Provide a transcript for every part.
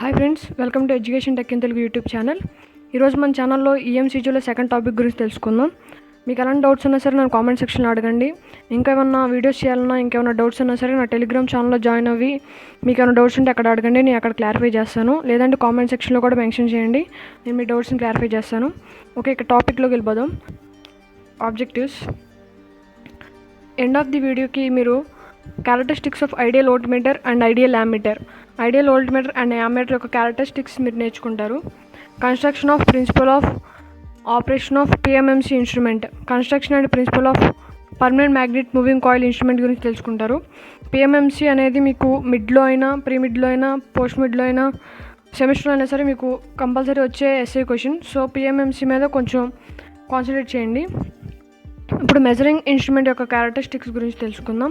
Hi friends, welcome to education tech in Telugu YouTube channel. ఈరోజు మన ఛానల్లో ఈఎంసీజీలో సెకండ్ టాపిక్ గురించి తెలుసుకుందాం. మీకు ఎలాంటి డౌట్స్ ఉన్నా సరే నాకు కామెంట్ సెక్షన్లో అడగండి. ఇంకా ఏమన్నా వీడియోస్ చేయాలన్నా ఇంకేమైనా డౌట్స్ ఉన్నా సరే నా టెలిగ్రామ్ ఛానల్లో జాయిన్ అవ్వి మీకు ఏమైనా డౌట్స్ ఉంటే అక్కడ అడగండి, నేను అక్కడ క్లారిఫై చేస్తాను. లేదంటే కామెంట్ సెక్షన్లో కూడా మెన్షన్ చేయండి, నేను మీ డౌట్స్ని క్లారిఫై చేస్తాను. ఓకే, ఇక టాపిక్లోకి వెళ్ళిపోదాం. ఆబ్జెక్టివ్స్. ఎండ్ ఆఫ్ ది వీడియోకి మీరు characteristics of ideal voltmeter and ideal ammeter, ideal voltmeter and ammeter యొక్క క్యారెక్టరిస్టిక్స్ మీరు నేర్చుకుంటారు. Construction of principle of operation of PMMC instrument, construction and principle of permanent magnet moving coil instrument గురించి తెలుసుకుంటారు. PMMC అనేది మీకు మిడ్లో అయినా, ప్రీ మిడ్లో అయినా, post మిడ్లో అయినా, సెమిస్టర్లో అయినా సరే మీకు కంపల్సరీ వచ్చే ఎస్ఏ క్వశ్చన్. సో పిఎంఎంసీ మీద కొంచెం కాన్సన్ట్రేట్ చేయండి. ఇప్పుడు మెజరింగ్ ఇన్స్ట్రుమెంట్ యొక్క క్యారెక్టరిస్టిక్స్ గురించి తెలుసుకుందాం.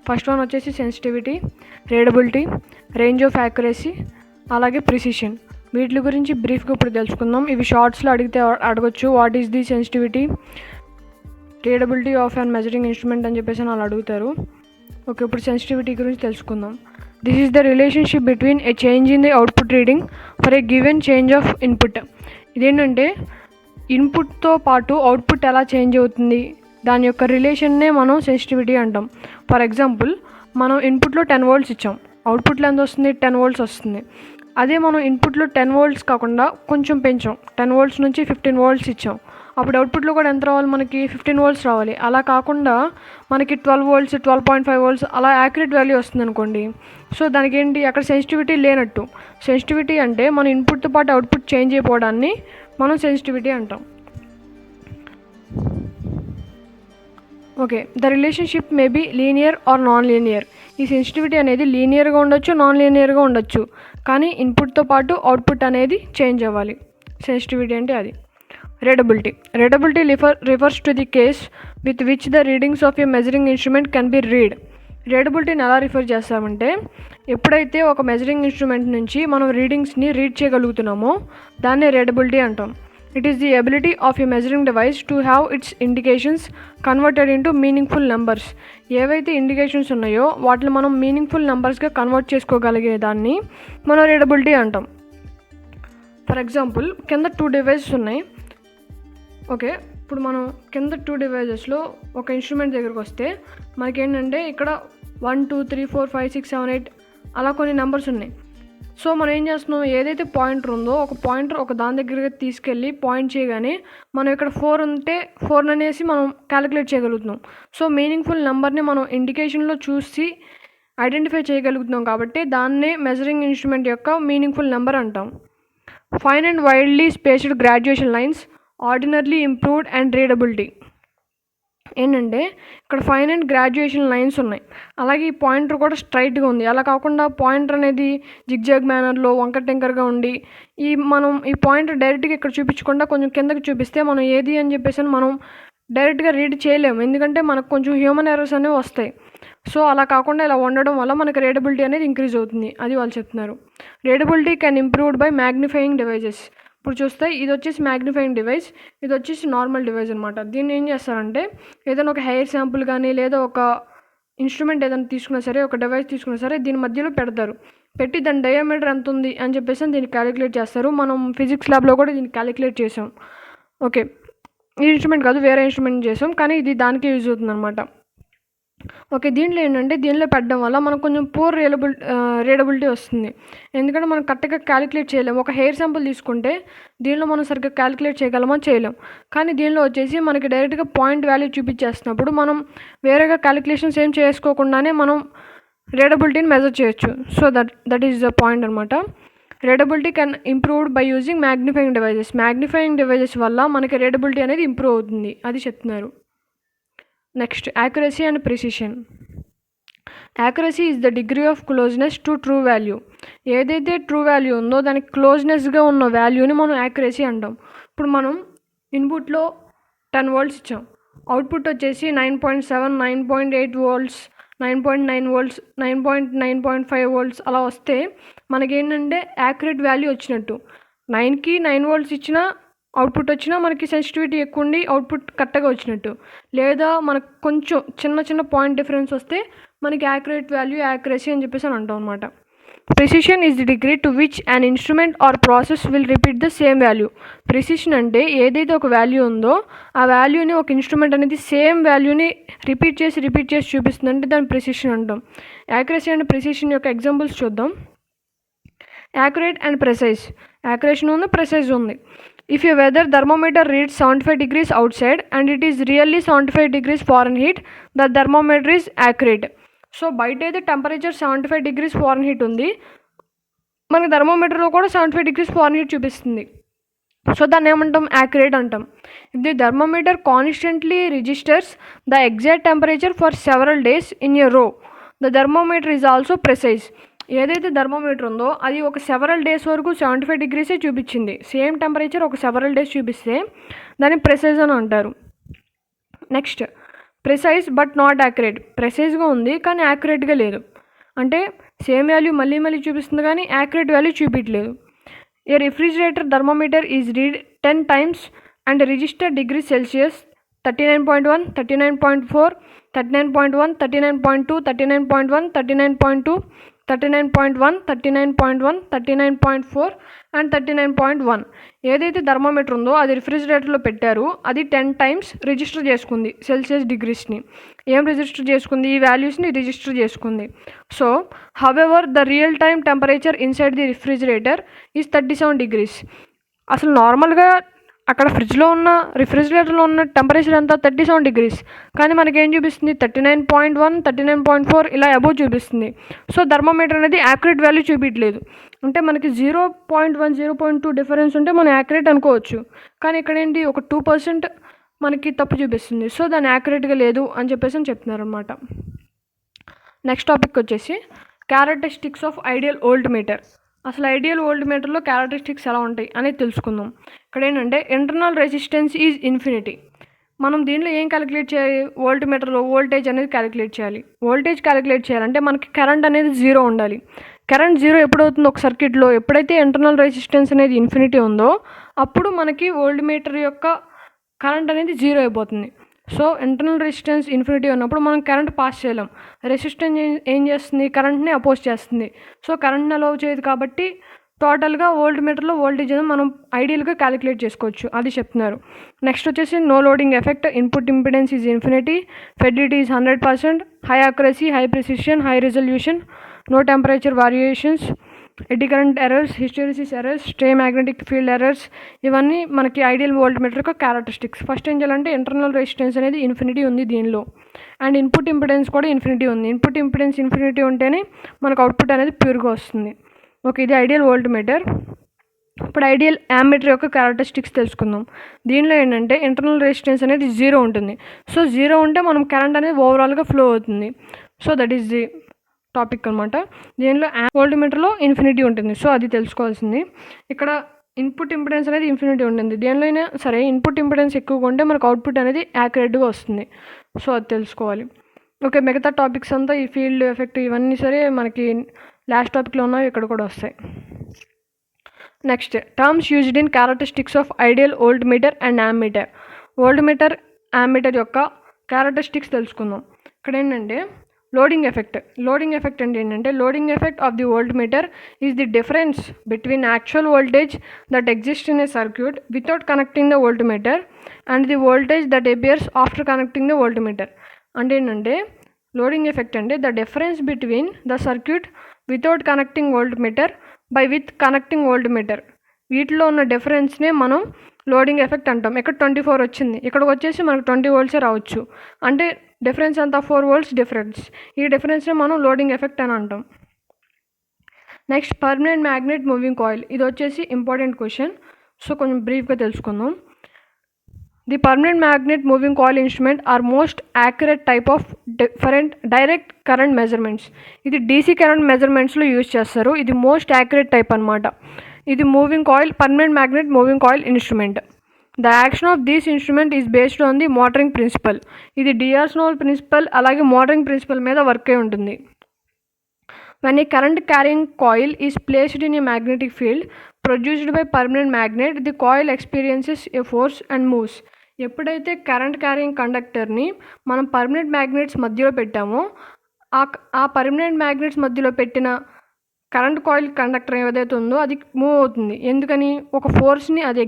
ఫస్ట్ వన్ వచ్చేసి sensitivity, readability, range of accuracy, అలాగే ప్రిసిషన్. వీటి గురించి బ్రీఫ్గా ఇప్పుడు తెలుసుకుందాం. ఇవి షార్ట్స్లో అడగొచ్చు. What is the sensitivity, readability of and measuring instrument అని చెప్పేసి వాళ్ళు అడుగుతారు. ఓకే, ఇప్పుడు సెన్సిటివిటీ గురించి తెలుసుకుందాం. This is the relationship between A change in the output reading for a given change of input. ఇదేంటంటే ఇన్పుట్తో పాటు అవుట్పుట్ ఎలా చేంజ్ అవుతుంది, దాని యొక్క రిలేషన్నే మనం సెన్సిటివిటీ అంటాం. ఫర్ ఎగ్జాంపుల్, మనం ఇన్పుట్లో 10 volts ఇచ్చాం, అవుట్పుట్లో ఎంత వస్తుంది, 10 volts వస్తుంది. అదే మనం ఇన్పుట్లో 10 volts కాకుండా కొంచెం పెంచాం, 10 volts నుంచి 15 volts ఇచ్చాం, అప్పుడు అవుట్పుట్లో కూడా ఎంత రావాలి, మనకి 15 volts రావాలి. అలా కాకుండా మనకి 12 volts, 12.5 volts అలా యాక్యురేట్ వాల్యూ వస్తుంది అనుకోండి. సో దానికి ఏంటి, అక్కడ సెన్సిటివిటీ లేనట్టు. సెన్సిటివిటీ అంటే మన ఇన్పుట్తో పాటు అవుట్పుట్ చేంజ్ అయిపోవడాన్ని మనం సెన్సిటివిటీ అంటాం. Okay, the relationship may be linear or non linear. ఈ సెన్సిటివిటీ అనేది లీనియర్గా ఉండొచ్చు, నాన్ లీనియర్గా ఉండొచ్చు, కానీ ఇన్పుట్తో పాటు అవుట్పుట్ అనేది చేంజ్ అవ్వాలి. సెన్సిటివిటీ అంటే అది. Readability. Readability refers to the case with which the readings of a measuring instrument can be read. రీడబిలిటీని ఎలా రిఫర్ చేస్తామంటే, ఎప్పుడైతే ఒక మెజరింగ్ ఇన్స్ట్రుమెంట్ నుంచి మనం రీడింగ్స్ని రీడ్ చేయగలుగుతున్నామో దాన్నే రీడబిలిటీ అంటాం. It is the ability of a measuring device to have its indications converted into meaningful numbers. ఏవైతే ఇండికేషన్స్ ఉన్నాయో వాటిని మనం మీనింగ్ఫుల్ నెంబర్స్గా కన్వర్ట్ చేసుకోగలిగే దాన్ని మనం రీడబిలిటీ అంటాం. ఫర్ ఎగ్జాంపుల్, కింద 2 devices ఉన్నాయి. ఓకే, ఇప్పుడు మనం కింద 2 devicesలో ఒక ఇన్స్ట్రుమెంట్ దగ్గరకు వస్తే మనకేంటంటే ఇక్కడ 1 2 3 4 5 6 7 8 అలా కొన్ని నెంబర్స్ ఉన్నాయి. సో మనం ఏం చేస్తున్నాం, ఏదైతే పాయింటర్ ఉందో ఒక పాయింటర్ ఒక దాని దగ్గరగా తీసుకెళ్ళి పాయింట్ చేయగానే మనం ఇక్కడ 4 ఉంటే 4 అనేసి మనం క్యాలిక్యులేట్ చేయగలుగుతున్నాం. సో మీనింగ్ఫుల్ నెంబర్ని మనం ఇండికేషన్లో చూసి ఐడెంటిఫై చేయగలుగుతున్నాం కాబట్టి దాన్నే మెజరింగ్ ఇన్స్ట్రుమెంట్ యొక్క మీనింగ్ఫుల్ నెంబర్ అంటాం. Fine and widely spaced graduation lines, ordinarily improved and readability. ఏంటంటే ఇక్కడ ఫైన్ అండ్ గ్రాడ్యుయేషన్ లైన్స్ ఉన్నాయి, అలాగే ఈ పాయింటర్ కూడా స్ట్రైట్గా ఉంది. అలా కాకుండా పాయింటర్ అనేది జిగ్జాగ్ మేనర్లో వంకర టెంకర్గా ఉండి మనం ఈ పాయింటర్ డైరెక్ట్గా ఇక్కడ చూపించకుండా కొంచెం కిందకి చూపిస్తే మనం ఏది అని చెప్పేసి మనం డైరెక్ట్గా రీడ్ చేయలేము, ఎందుకంటే మనకు కొంచెం హ్యూమన్ ఎర్రర్స్ అనేవి వస్తాయి. సో అలా కాకుండా ఇలా ఉండడం వల్ల మనకి రీడబిలిటీ అనేది ఇంక్రీజ్ అవుతుంది, అది వాళ్ళు చెప్తున్నారు. Readability can improved by magnifying devices. ఇప్పుడు చూస్తే ఇది వచ్చేసి మ్యాగ్నిఫైయింగ్ డివైస్, ఇది వచ్చేసి నార్మల్ డివైస్ అనమాట. దీన్ని ఏం చేస్తారంటే ఏదైనా ఒక హెయిర్ శాంపుల్ కానీ లేదా ఒక ఇన్స్ట్రుమెంట్ ఏదైనా తీసుకున్నా సరే, ఒక డివైస్ తీసుకున్నా సరే దీని మధ్యలో పెడతారు. పెట్టి దాని డయామీటర్ ఎంత ఉంది అని చెప్పేసి దీన్ని క్యాలిక్యులేట్ చేస్తారు. మనం ఫిజిక్స్ ల్యాబ్లో కూడా దీన్ని క్యాలిక్యులేట్ చేసాం. ఓకే, ఈ ఇన్స్ట్రుమెంట్ కాదు, వేరే ఇన్స్ట్రుమెంట్ చేసాం, కానీ ఇది దానికే యూజ్ అవుతుంది అనమాట. ఓకే, దీంట్లో ఏంటంటే దీనిలో పెట్టడం వల్ల మనకు కొంచెం పూర్ రీడబిలిటీ వస్తుంది, ఎందుకంటే మనం కరెక్ట్గా క్యాలిక్యులేట్ చేయలేము. ఒక హెయిర్ శాంపుల్ తీసుకుంటే దీనిలో మనం సరిగ్గా క్యాలిక్యులేట్ చేయగలమా, చేయలేం. కానీ దీనిలో వచ్చేసి మనకి డైరెక్ట్గా పాయింట్ వాల్యూ చూపించేస్తున్నప్పుడు మనం వేరేగా క్యాలిక్యులేషన్స్ ఏం చేసుకోకుండానే మనం రీడబిలిటీని మెజర్ చేయొచ్చు. So that is the point అనమాట. Readability can improved by using magnifying devices. Magnifying devices వల్ల మనకి రీడబిలిటీ అనేది ఇంప్రూవ్ అవుతుంది, అది చెప్తున్నారు. Next, accuracy and precision. Accuracy is the degree of closeness to true value. ఏదైతే ట్రూ వాల్యూ ఉందో దానికి క్లోజ్నెస్గా ఉన్న వాల్యూని మనం యాక్యురసీ అంటాం. ఇప్పుడు మనం ఇన్పుట్లో 10 volts ఇచ్చాం, అవుట్పుట్ వచ్చేసి 9.7 9.8 volts 9.9 volts 9.5 volts అలా వస్తే మనకేంటంటే యాక్యురేట్ వాల్యూ వచ్చినట్టు. 9కి 9 volts ఇచ్చినా అవుట్పుట్ వచ్చినా మనకి సెన్సిటివిటీ ఎక్కువ ఉండి అవుట్పుట్ కరెక్ట్గా వచ్చినట్టు. లేదా మనకు కొంచెం చిన్న పాయింట్ డిఫరెన్స్ వస్తే మనకి యాక్యురేట్ వాల్యూ, యాక్యురసీ అని చెప్పేసి అని అంటాం అనమాట. Precision is the degree to which an instrument or process will repeat the same value. Precision అంటే ఏదైతే ఒక వాల్యూ ఉందో ఆ వాల్యూని ఒక ఇన్స్ట్రుమెంట్ అనేది సేమ్ వాల్యూని రిపీట్ చేసి చూపిస్తుందంటే దాన్ని ప్రిసిషన్ అంటాం. యాక్యురసీ అండ్ ప్రిసిషన్ యొక్క ఎగ్జాంపుల్స్ చూద్దాం. Accurate and precise. యాక్యురేషన్ ఉంది, ప్రెసైజ్ ఉంది. If you weather thermometer reads 75 degrees outside and it is really 75 degrees Fahrenheit, the thermometer is accurate. So బయట అయితే టెంపరేచర్ 75 degrees Fahrenheit ఉంది, మనకి థర్మోమీటర్లో కూడా 75 degrees Fahrenheit చూపిస్తుంది. సో దాన్ని ఏమంటాం? యాక్యురేట్ అంటాం. If the thermometer constantly registers the exact temperature for several days in a row, the thermometer is also precise. ఏదైతే థర్మోమీటర్ ఉందో అది ఒక సెవరల్ డేస్ వరకు 75 degrees చూపించింది, సేమ్ టెంపరేచర్ ఒక సెవరల్ డేస్ చూపిస్తే దాన్ని ప్రెసైజ్ అని అంటారు. Next, precise but not accurate. ప్రెసైజ్గా ఉంది కానీ యాక్యురేట్గా లేదు, అంటే సేమ్ వాల్యూ మళ్ళీ చూపిస్తుంది కానీ యాక్యురేట్ వాల్యూ చూపించలేదు. A refrigerator thermometer is read 10 times and register degree Celsius 39.1, 39.4, 39.1, 39.2, 39.1, 39.2, 39.1, 39.1, 39.4 and 39.1. ఏదైతే థర్మోమీటర్ ఉందో అది రిఫ్రిజిరేటర్లో పెట్టారు, అది 10 times రిజిస్టర్ చేసుకుంది సెల్సియస్ డిగ్రీస్ని. ఏం రిజిస్టర్ చేసుకుంది? ఈ వాల్యూస్ని రిజిస్టర్ చేసుకుంది. So however the real time temperature inside the refrigerator is 37 degrees. అసలు నార్మల్గా అక్కడ రిఫ్రిజిరేటర్లో ఉన్న టెంపరేచర్ అంతా 37 degrees, కానీ మనకేం చూపిస్తుంది? 39.1, 39.4 ఇలా అబోవ్ చూపిస్తుంది. సో థర్మోమీటర్ అనేది యాక్యురేట్ వాల్యూ చూపించలేదు, అంటే మనకి 0.1, 0.2 డిఫరెన్స్ ఉంటే మనం యాక్యురేట్ అనుకోవచ్చు, కానీ ఇక్కడ ఏంటి ఒక 2% మనకి తప్పు చూపిస్తుంది. సో దాన్ని యాక్యురేట్గా లేదు అని చెప్పేసి చెప్తున్నారు అనమాట. నెక్స్ట్ టాపిక్ వచ్చేసి characteristics of ideal volt meter. అసలు ఐడియల్ వోల్ట్ మీటర్లో క్యారెక్టరిస్టిక్స్ ఎలా ఉంటాయి అనేది తెలుసుకుందాం. ఇక్కడ ఏంటంటే ఇంటర్నల్ రెసిస్టెన్స్ ఈజ్ ఇన్ఫినిటీ. మనం దీనిలో ఏం క్యాలిక్యులేట్ చేయాలి? వోల్ట్ మీటర్లో వోల్టేజ్ అనేది క్యాలిక్యులేట్ చేయాలి. వోల్టేజ్ క్యాలిక్యులేట్ చేయాలంటే మనకి కరెంట్ అనేది 0 ఉండాలి. కరెంట్ 0 ఎప్పుడవుతుందో ఒక సర్క్యూట్లో, ఎప్పుడైతే ఇంటర్నల్ రెసిస్టెన్స్ అనేది ఇన్ఫినిటీ ఉందో అప్పుడు మనకి వోల్ట్ మీటర్ యొక్క కరెంట్ అనేది 0 అయిపోతుంది. సో ఇంటర్నల్ రెసిస్టెన్స్ ఇన్ఫినిటీ ఉన్నప్పుడు మనం కరెంట్ పాస్ చేయలేం. రెసిస్టెన్స్ ఏం చేస్తుంది? కరెంట్ని అపోజ్ చేస్తుంది. సో కరెంట్ని అలౌ చేయదు కాబట్టి టోటల్గా వోల్ట్ మీటర్లో వోల్టేజ్ అనేది మనం ఐడియల్గా క్యాలిక్యులేట్ చేసుకోవచ్చు, అది చెప్తున్నారు. నెక్స్ట్ వచ్చేసి no loading effect, input impedance is infinity, fidelity is 100%, high accuracy, high precision, high resolution, no temperature variations, eddy current errors, hysteresis errors, stray magnetic field errors, ఇవన్నీ మనకి ideal voltmeter యొక్క characteristics. First ఏం చేయాలంటే internal resistance అనేది infinity ఉంది దీనిలో, and input impedance కూడా infinity ఉంది. ఇన్పుట్ ఇంపిడెన్స్ ఇన్ఫినిటీ ఉంటేనే మనకు అవుట్పుట్ అనేది ప్యూర్గా వస్తుంది. ఓకే, ఇది ఐడియల్ వోల్ట్ మీటర్. ఇప్పుడు ఐడియల్ యామ్మీటర్ యొక్క క్యారెక్టరిస్టిక్స్ తెలుసుకుందాం. దీనిలో ఏంటంటే ఇంటర్నల్ రెసిస్టెన్స్ అనేది 0 ఉంటుంది. సో 0 ఉంటే మనం కరెంట్ అనేది ఓవరాల్గా ఫ్లో అవుతుంది. So that is the topic అనమాట. దీనిలో వోల్ట్ మీటర్లో ఇన్ఫినిటీ ఉంటుంది. సో అది తెలుసుకోవాల్సింది. ఇక్కడ ఇన్పుట్ ఇంపిడెన్స్ అనేది ఇన్ఫినిటీ ఉంటుంది. దేనిలో అయినా సరే ఇన్పుట్ ఇంపిడెన్స్ ఎక్కువగా ఉంటే మనకు అవుట్పుట్ అనేది యాక్యురేట్గా వస్తుంది. సో అది తెలుసుకోవాలి. ఓకే, మిగతా టాపిక్స్ అంతా ఈ ఫీల్డ్ ఎఫెక్ట్ ఇవన్నీ సరే మనకి లాస్ట్ టాపిక్లో ఉన్నవి ఇక్కడ కూడా వస్తాయి. Next, terms used in characteristics of ideal volt meter and ammeter. Volt meter, ammeter యొక్క క్యారెక్టరిస్టిక్స్ తెలుసుకుందాం. ఇక్కడ ఏంటంటే లోడింగ్ ఎఫెక్ట్. లోడింగ్ ఎఫెక్ట్ అంటే ఏంటంటే loading effect of the volt meter is the difference between actual voltage that exist in a circuit without connecting the volt meter and the voltage that appears after connecting the volt meter. అంటే ఏంటంటే loading effect అంటే the difference between the circuit without connecting volt meter by with connecting volt meter. వీటిలో ఉన్న డిఫరెన్స్నే మనం loading effect అంటాం. ఇక్కడ 24 వచ్చింది, ఇక్కడికి వచ్చేసి మనకు 20 volts రావచ్చు. అంటే డిఫరెన్స్ అంతా 4 volts డిఫరెన్స్. ఈ డిఫరెన్స్నే మనం లోడింగ్ ఎఫెక్ట్ అని అంటాం. Next, permanent magnet moving coil. ఇది వచ్చేసి ఇంపార్టెంట్ క్వశ్చన్. సో కొంచెం బ్రీఫ్గా తెలుసుకుందాం. The permanent magnet moving coil instrument are most accurate type of direct current measurements. ఇది డీసీ కరెంట్ మెజర్మెంట్స్లో యూజ్ చేస్తారు. ఇది మోస్ట్ యాక్యురేట్ టైప్ అనమాట. ఇది moving coil, permanent magnet moving coil instrument. The action of this instrument is based on the motoring principle. ఇది D'Arsonval principle అలాగే motoring principle మీద work అయి ఉంటుంది. When a current carrying coil is placed in a magnetic field produced by permanent magnet, the coil experiences a force and moves. ఎప్పుడైతే current carrying కండక్టర్ని మనం permanent magnets మధ్యలో పెట్టామో ఆ permanent magnets మధ్యలో పెట్టిన కరెంట్ కాయిల్ కండక్టర్ ఏదైతే ఉందో అది మూవ్ అవుతుంది. ఎందుకని? ఒక ఫోర్స్ని అది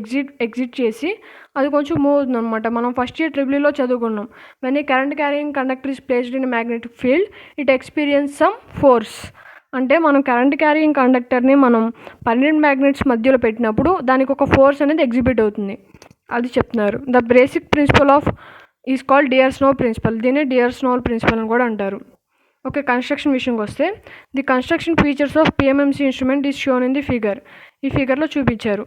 ఎగ్జిట్ చేసి అది కొంచెం మూవ్ అవుతుంది అనమాట. మనం ఫస్ట్ ఇయర్ ట్రిపుల్ఈలో చదువుకున్నాం. When a current carrying conductor is placed in magnetic field it experience some force. అంటే మనం కరెంట్ క్యారింగ్ కండక్టర్ని మనం పర్మనెంట్ మ్యాగ్నెట్స్ మధ్యలో పెట్టినప్పుడు దానికి ఒక ఫోర్స్ అనేది ఎగ్జిబిట్ అవుతుంది, అది చెప్తున్నారు. The basic principle of is called D'Arsonval principle. దీన్ని డియర్-స్నో ప్రిన్సిపల్ అని కూడా అంటారు. ఓకే, కన్స్ట్రక్షన్ విషయంకి వస్తే the construction features of PMMC instrument is shown in the figure. ఈ ఫిగర్లో చూపించారు.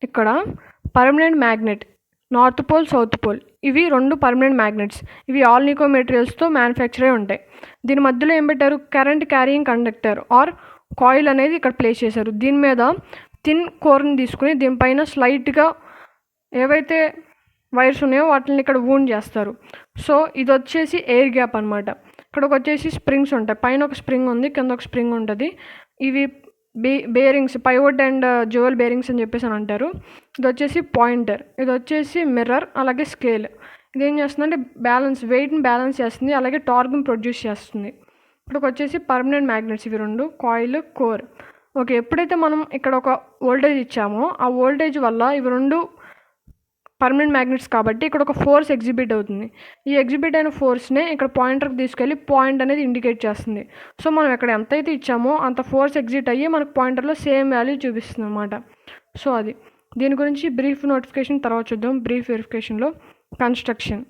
ఇక్కడ permanent magnet, north pole, south pole, ఇవి 2 పర్మనెంట్ మ్యాగ్నెట్స్. ఇవి ఆల్ నికో మెటీరియల్స్తో మ్యానుఫ్యాక్చర్ అయి ఉంటాయి. దీని మధ్యలో ఏం పెట్టారు? Current carrying conductor or coil అనేది ఇక్కడ ప్లేస్ చేశారు. దీని మీద థిన్ కోర్ని తీసుకుని దీనిపైన స్లైట్గా ఏవైతే వైర్స్ ఉన్నాయో వాటిని ఇక్కడ వూండ్ చేస్తారు. సో ఇది వచ్చేసి ఎయిర్ గ్యాప్ అనమాట. ఇక్కడికి వచ్చేసి స్ప్రింగ్స్ ఉంటాయి. పైన ఒక స్ప్రింగ్ ఉంది, కింద ఒక స్ప్రింగ్ ఉంటుంది. ఇవి bearings, pivot and jewel bearings అని చెప్పేసి అని అంటారు. ఇది వచ్చేసి పాయింటర్, ఇది వచ్చేసి మిర్రర్, అలాగే స్కేల్. ఇది ఏం చేస్తుందంటే వెయిట్ని బ్యాలెన్స్ చేస్తుంది, అలాగే టార్క్ని ప్రొడ్యూస్ చేస్తుంది. ఇక్కడికి వచ్చేసి పర్మనెంట్ మ్యాగ్నెట్స్ ఇవి 2, కాయిల్, కోర్. ఓకే, ఎప్పుడైతే మనం ఇక్కడ ఒక వోల్టేజ్ ఇచ్చామో ఆ వోల్టేజ్ వల్ల ఇవి 2 పర్మనెంట్ మ్యాగ్నెట్స్ కాబట్టి ఇక్కడ ఒక ఫోర్స్ ఎగ్జిబిట్ అవుతుంది. ఈ ఎగ్జిబిట్ అయిన ఫోర్స్నే ఇక్కడ పాయింటర్కి తీసుకెళ్ళి పాయింట్ అనేది ఇండికేట్ చేస్తుంది. సో మనం ఇక్కడ ఎంతైతే ఇచ్చామో అంత ఫోర్స్ ఎగ్జిట్ అయ్యి మనకు పాయింటర్లో సేమ్ వాల్యూ చూపిస్తుంది అనమాట. సో అది దీని గురించి బ్రీఫ్ నోటిఫికేషన్ తర్వాత చూద్దాం. బ్రీఫ్ వెరిఫికేషన్లో construction.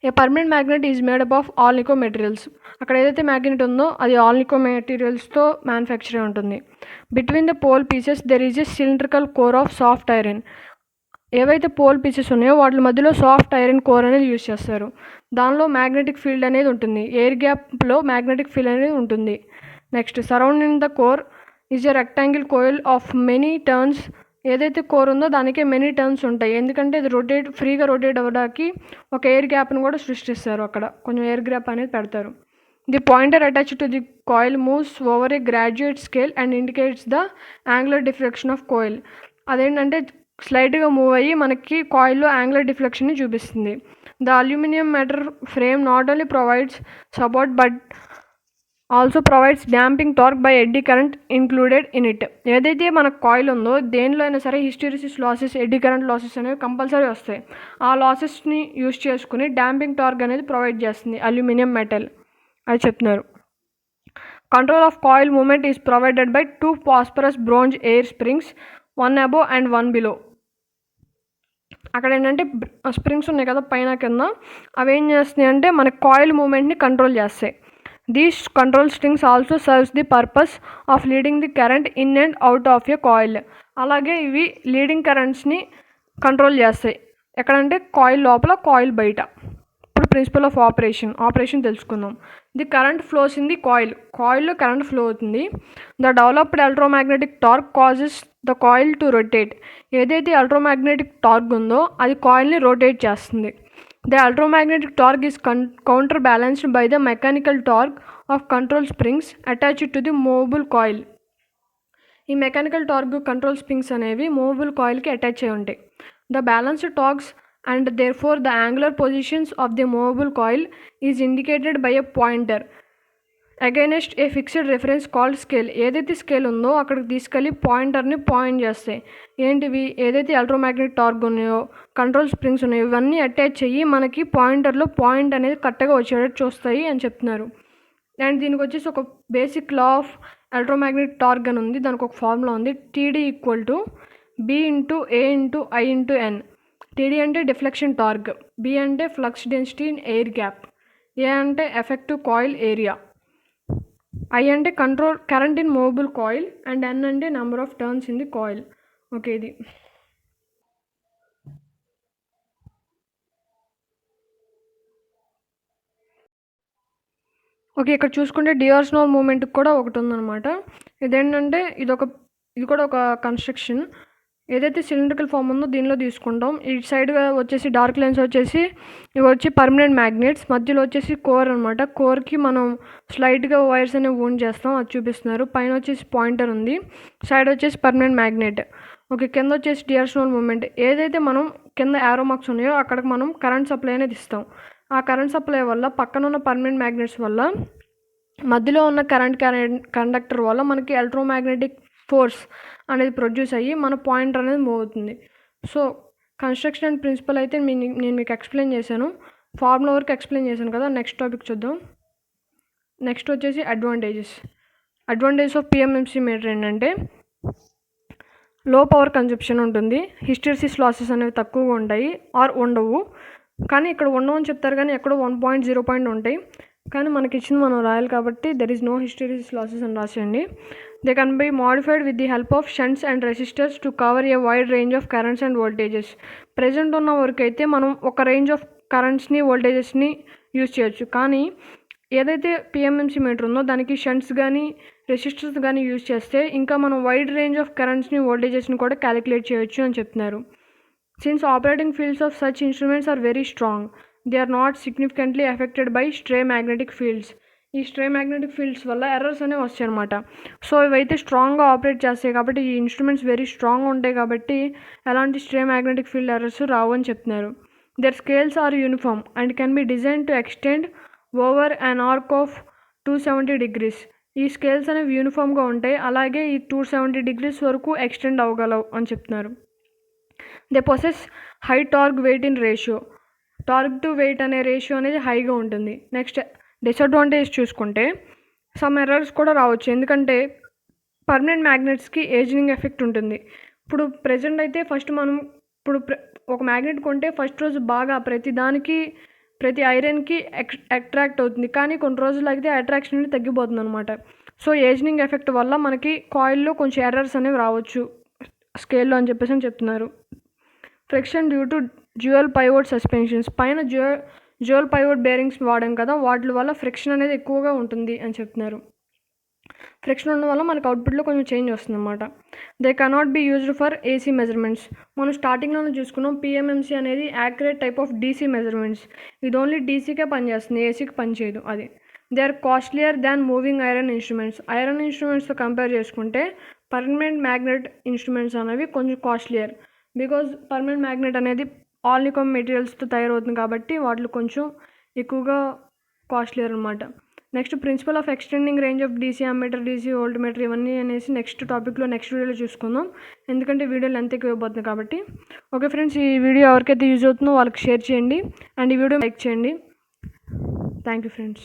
A permanent magnet is made up of alnico materials. అక్కడ ఏదైతే మ్యాగ్నెట్ ఉందో అది ఆల్ నికో మెటీరియల్స్తో మ్యానుఫ్యాక్చర్ అయి ఉంటుంది. Between the pole pieces there is a cylindrical core of soft iron. ఏవైతే పోల్ పీసెస్ ఉన్నాయో వాటి మధ్యలో సాఫ్ట్ ఐరన్ కోర్ అనేది యూజ్ చేస్తారు. దానిలో మ్యాగ్నెటిక్ ఫీల్డ్ అనేది ఉంటుంది. ఎయిర్ గ్యాప్లో మ్యాగ్నెటిక్ ఫీల్డ్ అనేది ఉంటుంది. Next, surrounding the core is a rectangle coil of many turns. ఏదైతే కోర్ ఉందో దానికే మెనీ టర్న్స్ ఉంటాయి. ఎందుకంటే ఇది ఫ్రీగా రొటేట్ అవ్వడానికి ఒక ఎయిర్ గ్యాప్ను కూడా సృష్టిస్తారు. అక్కడ కొంచెం ఎయిర్ గ్యాప్ అనేది పెడతారు. The pointer attached to the coil moves over a graduate scale and indicates the angular deflection of coil. అదేంటంటే స్లైడ్గా మూవ్ అయ్యి మనకి కాయిల్లో యాంగులర్ డిఫ్లెక్షన్ని చూపిస్తుంది. The aluminium metal frame not only provides support but also provides damping torque by eddy current included in it. ఏదైతే మన coil ఉందో దేనిలో అయినా సరే hysteresis losses, eddy current losses అనేవి కంపల్సరీ వస్తాయి. ఆ లాసెస్ని యూజ్ చేసుకుని డాంపింగ్ టార్క్ అనేది ప్రొవైడ్ చేస్తుంది అల్యూమినియం మెటల్, అది చెప్తున్నారు. Control of coil moment is provided by 2 phosphorus bronze hair springs, 1 above and 1 below. అక్కడ ఏంటంటే స్ప్రింగ్స్ ఉన్నాయి కదా పైన కింద, అవి ఏం చేస్తున్నాయి అంటే మన కాయిల్ మూమెంట్ని కంట్రోల్ చేస్తాయి. These control springs also serves the purpose of leading the current in and out of a coil. అలాగే ఇవి లీడింగ్ కరెంట్స్ని కంట్రోల్ చేస్తాయి. ఎక్కడంటే కాయిల్ లోపల, కాయిల్ బయట. ఇప్పుడు ప్రిన్సిపల్ ఆఫ్ ఆపరేషన్ తెలుసుకుందాం. The current flows in the కాయిల్లో కరెంట్ ఫ్లో అవుతుంది. The developed electromagnetic torque causes the coil to rotate. ఏదైతే ఎలక్ట్రోమాగ్నెటిక్ టార్క్ ఉందో అది కాయిల్ని రొటేట్ చేస్తుంది. The electromagnetic torque is counter balanced by the mechanical torque of control springs attached to the movable coil. ఈ mechanical torque, control springs అనేవి movable కాయిల్కి attach అయి ఉంటాయి. The balanced torques and therefore the angular positions of the movable coil is indicated by a pointer against a fixed reference called scale. ఏదైతే scale ఉందో అక్కడికి తీసుకెళ్ళి పాయింటర్ని point చేస్తాయి. ఏంటివి? ఏదైతే ఎలక్ట్రోమాగ్నెటిక్ టార్క్ ఉన్నాయో, కంట్రోల్ స్ప్రింగ్స్ ఉన్నాయో, ఇవన్నీ అటాచ్ అయ్యి మనకి పాయింటర్లో పాయింట్ అనేది కరెక్ట్గా వచ్చేటట్టు చూస్తాయి అని చెప్తున్నారు. అండ్ దీనికి వచ్చేసి ఒక basic law of electromagnetic torque అని ఉంది. దానికి ఒక ఫార్ములా ఉంది. TD = B × A × I × N. TD అంటే డిఫ్లెక్షన్ టార్క్, B అంటే flux density in air gap, A అంటే ఎఫెక్టివ్ కాయిల్ ఏరియా, I అంటే current in movable coil, and N అంటే number of turns in the coil. Okay, ఇది okay. ఇక్కడ చూసుకుంటే dear-snow మూమెంట్కి కూడా ఒకటి ఉందన్నమాట. ఇదేంటంటే ఇది కూడా ఒక కన్స్ట్రక్షన్. ఏదైతే సిలిండ్రికల్ ఫామ్ ఉందో దీనిలో తీసుకుంటాం. ఈ సైడ్గా వచ్చేసి డార్క్ లైన్స్ వచ్చేసి ఇవి వచ్చి పర్మనెంట్ మ్యాగ్నెట్స్, మధ్యలో వచ్చేసి కోర్ అనమాట. కోర్కి మనం స్లైడ్గా వైర్స్ అనేవి వూండ్ చేస్తాం, అది చూపిస్తున్నారు. పైన వచ్చేసి పాయింటర్ ఉంది, సైడ్ వచ్చేసి పర్మనెంట్ మ్యాగ్నెట్. ఓకే, కింద వచ్చేసి డియర్-స్నో మూమెంట్. ఏదైతే మనం కింద యారో మార్క్స్ ఉన్నాయో అక్కడికి మనం కరెంట్ సప్లై అనేది ఇస్తాం. ఆ కరెంట్ సప్లై వల్ల పక్కన ఉన్న పర్మనెంట్ మ్యాగ్నెట్స్ వల్ల మధ్యలో ఉన్న కండక్టర్ వల్ల మనకి ఎలక్ట్రోమాగ్నెటిక్ ఫోర్స్ అనేది ప్రొడ్యూస్ అయ్యి మన పాయింటర్ అనేది మూవ్ అవుతుంది. సో కన్స్ట్రక్షన్ అండ్ ప్రిన్సిపల్ అయితే నేను మీకు ఎక్స్ప్లెయిన్ చేశాను, ఫార్ములా వరకు ఎక్స్ప్లెయిన్ చేశాను కదా. నెక్స్ట్ టాపిక్ చూద్దాం. నెక్స్ట్ వచ్చేసి అడ్వాంటేజెస్ ఆఫ్ పిఎంఎంసీ మీటర్ ఏంటంటే లో పవర్ కన్జప్షన్ ఉంటుంది, హిస్టెరిసిస్ లాసెస్ అనేవి తక్కువగా ఉంటాయి ఆర్ ఉండవు. కానీ ఇక్కడ ఉండవని చెప్తారు కానీ ఎక్కడో 1.0 ఉంటాయి. కానీ మనకి ఇచ్చింది మనం రాయాలి కాబట్టి there is no hysteresis losses అని రాసేయండి. They can be modified with the help of shunts and resistors to cover a wide range of currents and voltages. Present ఉన్న వరకు అయితే మనం ఒక రేంజ్ ఆఫ్ కరెంట్స్ని వోల్టేజెస్ని యూజ్ చేయొచ్చు. కానీ ఏదైతే పిఎంఎంసీ మీటర్ ఉందో దానికి షంట్స్ కానీ రెసిస్టర్స్ కానీ యూజ్ చేస్తే ఇంకా మనం వైడ్ రేంజ్ ఆఫ్ కరెంట్స్ని వోల్టేజెస్ని కూడా క్యాలిక్యులేట్ చేయొచ్చు అని చెప్తున్నారు. Since operating fields of such instruments are very strong, they are not significantly affected by stray magnetic fields. ఈ స్ట్రే మ్యాగ్నెటిక్ ఫీల్డ్స్ వల్ల ఎర్రర్స్ అనేవి వస్తాయి అనమాట. సో ఇవైతే స్ట్రాంగ్గా ఆపరేట్ చేస్తాయి కాబట్టి ఈ ఇన్స్ట్రుమెంట్స్ వెరీ స్ట్రాంగ్గా ఉంటాయి కాబట్టి ఎలాంటి స్ట్రే మ్యాగ్నెటిక్ ఫీల్డ్ ఎర్రర్స్ రావు అని చెప్తున్నారు. Their scales are uniform and can be design to extend over an arc of 270 degrees. ఈ స్కేల్స్ అనేవి యూనిఫామ్గా ఉంటాయి, అలాగే ఈ 270 degrees వరకు ఎక్స్టెండ్ అవ్వగలవు అని చెప్తున్నారు. They possess high torque weight in ratio. Torque to weight అనే రేషియో అనేది హైగా ఉంటుంది. నెక్స్ట్ డిసడ్వాంటేజ్ చూసుకుంటే సమ్ ఎర్రర్స్ కూడా రావచ్చు, ఎందుకంటే పర్మనెంట్ మ్యాగ్నెట్స్కి ఏజింగ్ ఎఫెక్ట్ ఉంటుంది. ఇప్పుడు ప్రెజెంట్ అయితే ఫస్ట్ మనం ఒక మ్యాగ్నెట్ కొంటే ఫస్ట్ రోజు బాగా ప్రతి ఐరన్కి అట్రాక్ట్ అవుతుంది, కానీ కొన్ని రోజులు అయితే అట్రాక్షన్ అనేది తగ్గిపోతుంది అనమాట. సో ఏజింగ్ ఎఫెక్ట్ వల్ల మనకి కాయిల్లో కొంచెం ఎర్రర్స్ అనేవి రావచ్చు స్కేల్లో అని చెప్పేసి చెప్తున్నారు. Friction due to dual pivot suspensions. పైన డ్యూయల్ పైవోట్ బేరింగ్స్ వాడాం కదా, వాటి వల్ల ఫ్రిక్షన్ అనేది ఎక్కువగా ఉంటుంది అని చెప్తున్నారు. ఫ్రిక్షన్ ఉండడం వల్ల మనకు అవుట్పుట్లో కొంచెం చేంజ్ వస్తుంది అనమాట. They cannot be used for AC measurements. మనం స్టార్టింగ్లోనే చూసుకున్నాం పిఎంఎంసీ అనేది accurate type of DC measurements. ఇది ఓన్లీ డీసీకే పనిచేస్తుంది, ఏసీకి పనిచేయదు అది. They are costlier than moving iron instruments. Iron ఇన్స్ట్రుమెంట్స్తో కంపేర్ చేసుకుంటే పర్మనెంట్ మ్యాగ్నెట్ ఇన్స్ట్రుమెంట్స్ అనేవి కొంచెం కాస్ట్లియర్, బికాజ్ పర్మనెంట్ మ్యాగ్నెట్ అనేది ఆల్నికమ్ మెటీరియల్స్తో తయారవుతుంది కాబట్టి వాటిలో కొంచెం ఎక్కువగా కాస్ట్లియర్ అనమాట. Next principle of extending range of DC ammeter, DC voltmeter ఇవన్నీ అనేసి నెక్స్ట్ వీడియోలో చూసుకుందాం, ఎందుకంటే వీడియో లెంత్ ఎక్కువ అయిపోతుంది కాబట్టి. ఓకే ఫ్రెండ్స్, ఈ వీడియో ఎవరికైతే యూజ్ అవుతుందో వాళ్ళకి షేర్ చేయండి అండ్ ఈ వీడియో లైక్ చేయండి. Thank you friends.